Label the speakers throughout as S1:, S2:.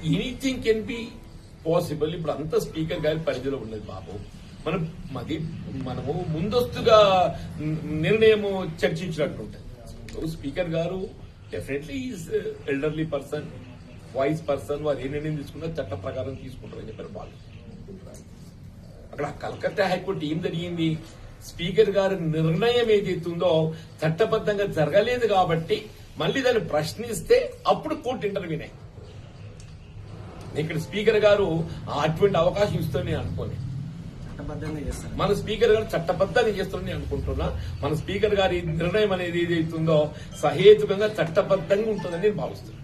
S1: Anything can be possible. ఇప్పుడు అంత speaker గారి పరిధిలో ఉన్నది బాబు. మనము ముందస్తుగా నిర్ణయము చర్చించినట్టుంటది. స్పీకర్ గారు definitely is elderly person, voice person. వారు ఏ నిర్ణయం తీసుకున్నా చట్ట ప్రకారం తీసుకుంటారని చెప్పారు వాళ్ళు. అక్కడ కలకత్తా హైకోర్టు ఏం జరిగింది, స్పీకర్ గారి నిర్ణయం ఏదైతుందో చట్టబద్ధంగా జరగలేదు కాబట్టి మళ్ళీ దాన్ని ప్రశ్నిస్తే అప్పుడు కోర్టు ఇంటర్వ్యూనే. ఇక్కడ స్పీకర్ గారు అటువంటి అవకాశం ఇస్తారని నేను అనుకోని. మన స్పీకర్ గారు చట్టబద్ధంగా చేస్తారని అనుకుంటున్నా. మన స్పీకర్ గారి నిర్ణయం అనేది ఏదైతుందో సహేతుకంగా చట్టబద్ధంగా ఉంటుందని నేను భావిస్తున్నాను.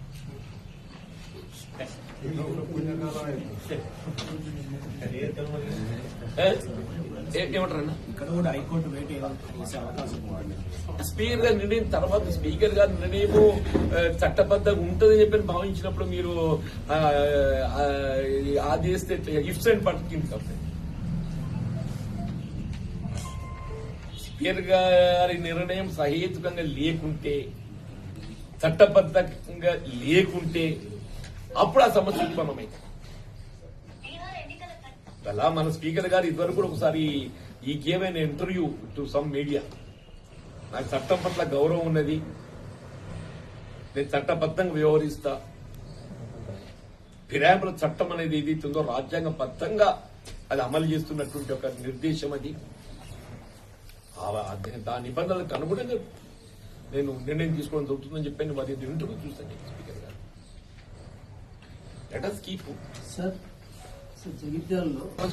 S1: ఏమంటారన్నా స్పీకర్ గారి నిర్ణయం తర్వాత స్పీకర్ గారి నిర్ణయము చట్టబద్ధంగా ఉంటుందని చెప్పి భావించినప్పుడు మీరు ఆదేశిస్తే ఇఫ్స్ అండ్ పట్టింది కాబట్టి స్పీకర్ గారి నిర్ణయం సహేతుకంగా లేకుంటే, చట్టబద్ధంగా లేకుంటే అప్పుడు ఆ సమస్య ఉత్పన్నమైంది. అలా మన స్పీకర్ గారు ఇదివరకు కూడా ఒకసారి ఈ గేమ్ అయిన ఇంటర్వ్యూ టు సమ్ మీడియా, నాకు చట్టం పట్ల గౌరవం ఉన్నది, నేను చట్టబద్ధంగా వ్యవహరిస్తా, ఫిరాయింపుల చట్టం అనేది ఏదైతుందో రాజ్యాంగబద్ధంగా అది అమలు చేస్తున్నటువంటి ఒక నిర్దేశం. అది దాని నిబంధనలకు అనుగుణంగా నేను నిర్ణయం తీసుకోవడం జరుగుతుందని చెప్పి మరి ఇంటర్వ్యూ చూస్తాను స్పీకర్ గారు. లెట్ us keep
S2: సార్ జగిత్యాలలో